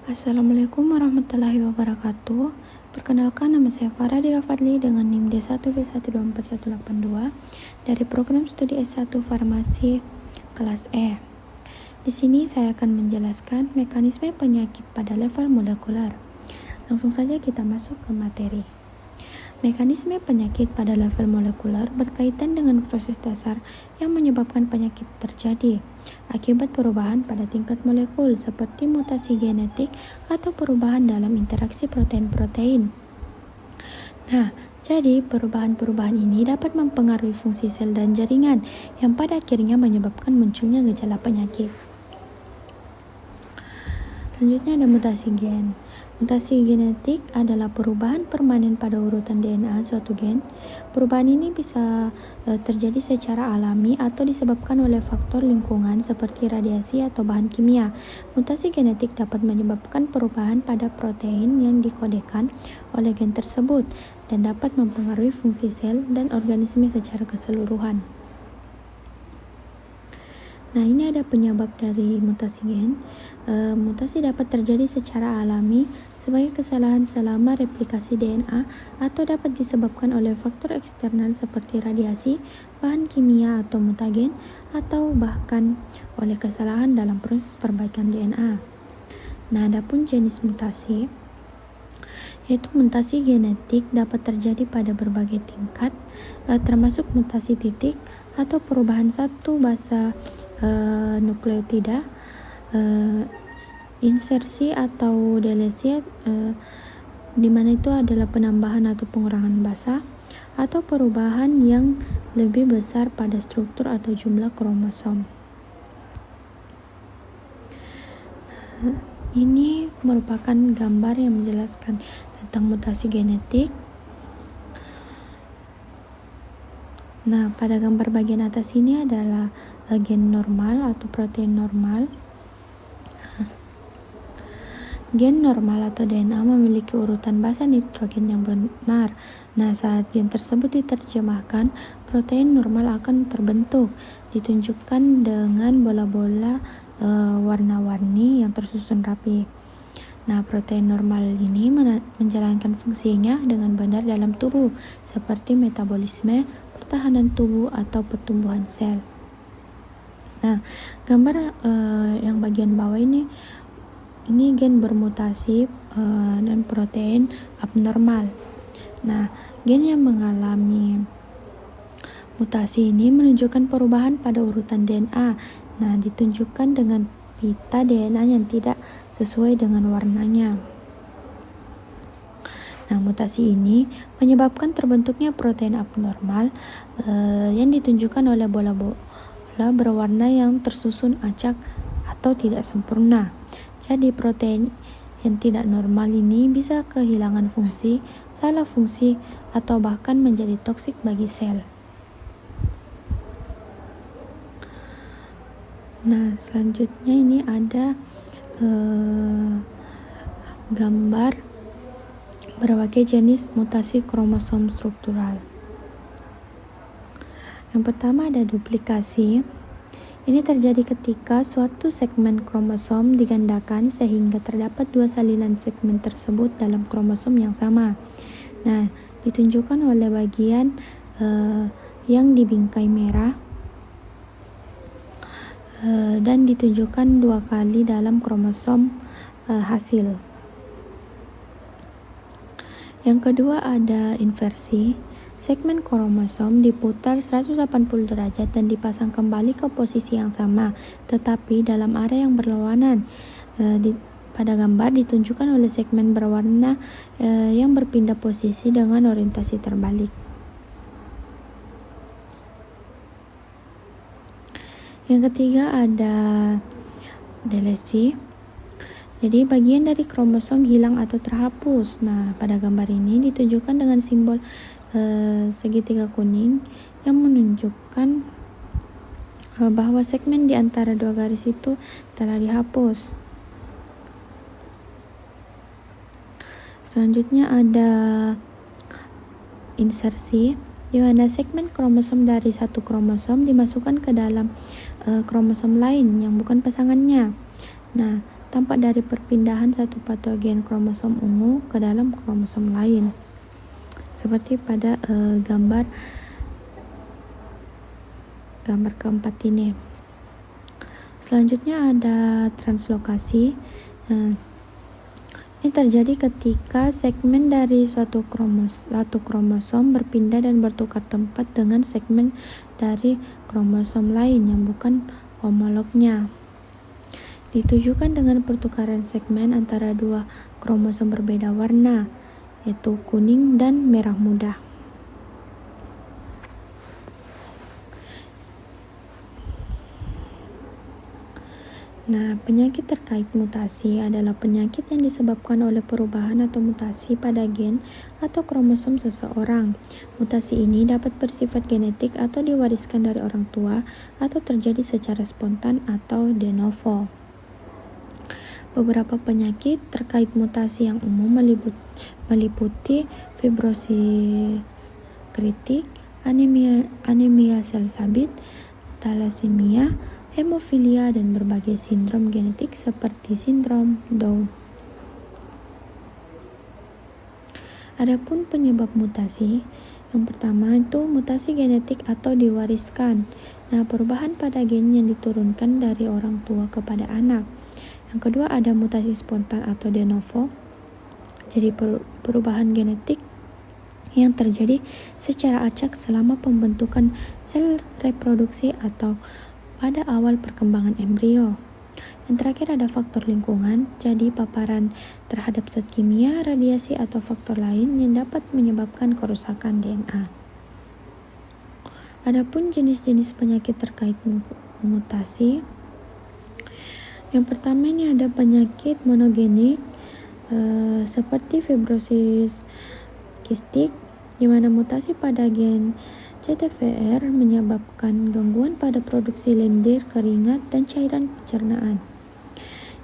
Assalamualaikum warahmatullahi wabarakatuh. Perkenalkan, nama saya Farah Dira Fadli dengan NIM D1B124182 dari program studi S1 Farmasi kelas E. Di sini saya akan menjelaskan mekanisme penyakit pada level molekuler. Langsung saja kita masuk ke materi. Mekanisme penyakit pada level molekuler berkaitan dengan proses dasar yang menyebabkan penyakit terjadi akibat perubahan pada tingkat molekul seperti mutasi genetik atau perubahan dalam interaksi protein-protein. Nah, jadi perubahan-perubahan ini dapat mempengaruhi fungsi sel dan jaringan yang pada akhirnya menyebabkan munculnya gejala penyakit. Selanjutnya ada mutasi gen. Mutasi genetik adalah perubahan permanen pada urutan DNA suatu gen. Perubahan ini bisa terjadi secara alami atau disebabkan oleh faktor lingkungan seperti radiasi atau bahan kimia. Mutasi genetik dapat menyebabkan perubahan pada protein yang dikodekan oleh gen tersebut dan dapat mempengaruhi fungsi sel dan organisme secara keseluruhan. Nah, ini ada penyebab dari mutasi gen. Mutasi dapat terjadi secara alami sebagai kesalahan selama replikasi DNA atau dapat disebabkan oleh faktor eksternal seperti radiasi, bahan kimia atau mutagen, atau bahkan oleh kesalahan dalam proses perbaikan DNA. Nah, adapun jenis mutasi, yaitu mutasi genetik dapat terjadi pada berbagai tingkat, termasuk mutasi titik atau perubahan satu basa nukleotida, insersi atau delesi, di mana itu adalah penambahan atau pengurangan basa, atau perubahan yang lebih besar pada struktur atau jumlah kromosom. Ini merupakan gambar yang menjelaskan tentang mutasi genetik. Nah, pada gambar bagian atas ini adalah gen normal atau protein normal. Gen normal atau DNA memiliki urutan basa nitrogen yang benar. Nah, saat gen tersebut diterjemahkan, protein normal akan terbentuk, ditunjukkan dengan bola-bola warna-warni yang tersusun rapi. Nah, protein normal ini menjalankan fungsinya dengan benar dalam tubuh, seperti metabolisme, pertahanan tubuh, atau pertumbuhan sel. Nah, gambar yang bagian bawah ini gen bermutasi dan protein abnormal. Nah, gen yang mengalami mutasi ini menunjukkan perubahan pada urutan DNA. Nah, ditunjukkan dengan pita DNA yang tidak sesuai dengan warnanya. Nah, mutasi ini menyebabkan terbentuknya protein abnormal yang ditunjukkan oleh bola-bola berwarna yang tersusun acak atau tidak sempurna. Jadi protein yang tidak normal ini bisa kehilangan fungsi, salah fungsi, atau bahkan menjadi toksik bagi sel. Nah, selanjutnya ini ada gambar berbagai jenis mutasi kromosom struktural. Yang pertama ada duplikasi. Ini terjadi ketika suatu segmen kromosom digandakan sehingga terdapat dua salinan segmen tersebut dalam kromosom yang sama. Nah, ditunjukkan oleh bagian yang dibingkai merah dan ditunjukkan dua kali dalam kromosom hasil. Yang kedua ada inversi. Segmen kromosom diputar 180 derajat dan dipasang kembali ke posisi yang sama, tetapi dalam area yang berlawanan. Pada gambar ditunjukkan oleh segmen berwarna yang berpindah posisi dengan orientasi terbalik. Yang ketiga ada delesi. Jadi bagian dari kromosom hilang atau terhapus. Nah, pada gambar ini ditunjukkan dengan simbol segitiga kuning yang menunjukkan bahwa segmen di antara dua garis itu telah dihapus. Selanjutnya ada insersi, di mana segmen kromosom dari satu kromosom dimasukkan ke dalam kromosom lain yang bukan pasangannya. Nah, tampak dari perpindahan satu patogen kromosom ungu ke dalam kromosom lain. Seperti pada gambar keempat ini. Selanjutnya ada translokasi. Ini terjadi ketika segmen dari suatu kromosom berpindah dan bertukar tempat dengan segmen dari kromosom lain yang bukan homolognya. Ditujukan dengan pertukaran segmen antara dua kromosom berbeda warna, yaitu kuning dan merah muda. Nah, penyakit terkait mutasi adalah penyakit yang disebabkan oleh perubahan atau mutasi pada gen atau kromosom seseorang. Mutasi ini dapat bersifat genetik atau diwariskan dari orang tua atau terjadi secara spontan atau de novo. Beberapa penyakit terkait mutasi yang umum meliputi fibrosis kritik, anemia sel sabit, thalassemia, hemofilia, dan berbagai sindrom genetik seperti sindrom Down. Adapun penyebab mutasi, yang pertama itu mutasi genetik atau diwariskan. Nah, perubahan pada gen yang diturunkan dari orang tua kepada anak. Yang kedua ada mutasi spontan atau de novo. Jadi perubahan genetik yang terjadi secara acak selama pembentukan sel reproduksi atau pada awal perkembangan embrio. Yang terakhir ada faktor lingkungan, jadi paparan terhadap zat kimia, radiasi, atau faktor lain yang dapat menyebabkan kerusakan DNA. Adapun jenis-jenis penyakit terkait mutasi, yang pertama ini ada penyakit monogenik seperti fibrosis kistik, di mana mutasi pada gen CTVR menyebabkan gangguan pada produksi lendir, keringat, dan cairan pencernaan.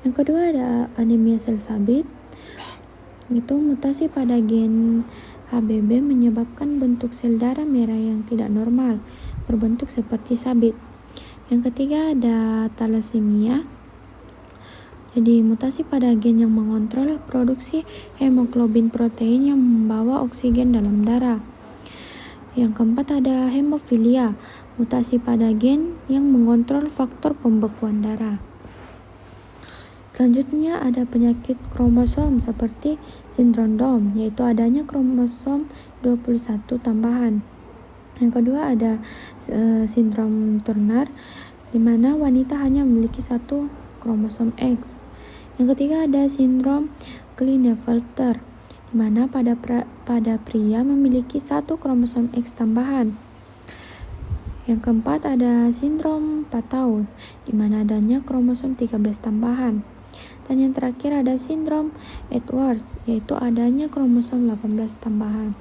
Yang kedua ada anemia sel sabit, itu mutasi pada gen HBB menyebabkan bentuk sel darah merah yang tidak normal, berbentuk seperti sabit. Yang ketiga ada thalassemia, jadi mutasi pada gen yang mengontrol produksi hemoglobin protein yang membawa oksigen dalam darah. Yang keempat ada hemofilia, mutasi pada gen yang mengontrol faktor pembekuan darah. Selanjutnya ada penyakit kromosom seperti sindrom Down, yaitu adanya kromosom 21 tambahan. Yang kedua ada sindrom Turner, di mana wanita hanya memiliki satu kromosom X. Yang ketiga ada sindrom Klinefelter, di mana pada pria memiliki satu kromosom X tambahan. Yang keempat ada sindrom Patau, di mana adanya kromosom 13 tambahan. Dan yang terakhir ada sindrom Edwards, yaitu adanya kromosom 18 tambahan.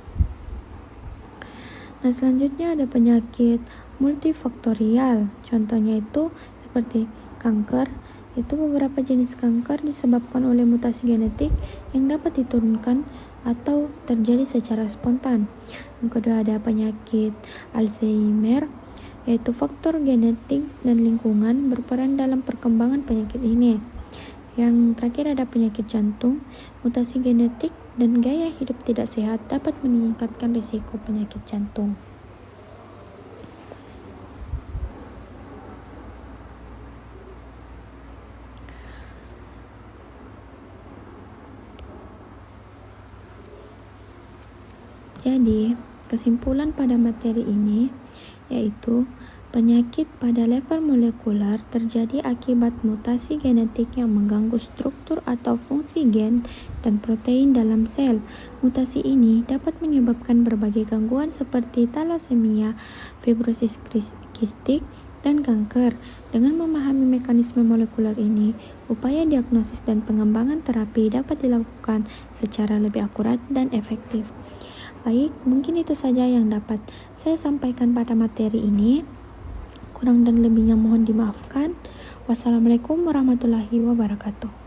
Nah, selanjutnya ada penyakit multifaktorial. Contohnya itu seperti kanker. Itu beberapa jenis kanker disebabkan oleh mutasi genetik yang dapat diturunkan atau terjadi secara spontan. Yang kedua ada penyakit Alzheimer, yaitu faktor genetik dan lingkungan berperan dalam perkembangan penyakit ini. Yang terakhir ada penyakit jantung, mutasi genetik dan gaya hidup tidak sehat dapat meningkatkan risiko penyakit jantung. Jadi, kesimpulan pada materi ini yaitu penyakit pada level molekular terjadi akibat mutasi genetik yang mengganggu struktur atau fungsi gen dan protein dalam sel. Mutasi ini dapat menyebabkan berbagai gangguan seperti thalassemia, fibrosis kistik, dan kanker. Dengan memahami mekanisme molekuler ini, upaya diagnosis dan pengembangan terapi dapat dilakukan secara lebih akurat dan efektif. Baik, mungkin itu saja yang dapat saya sampaikan pada materi ini. Kurang dan lebihnya mohon dimaafkan. Wassalamualaikum warahmatullahi wabarakatuh.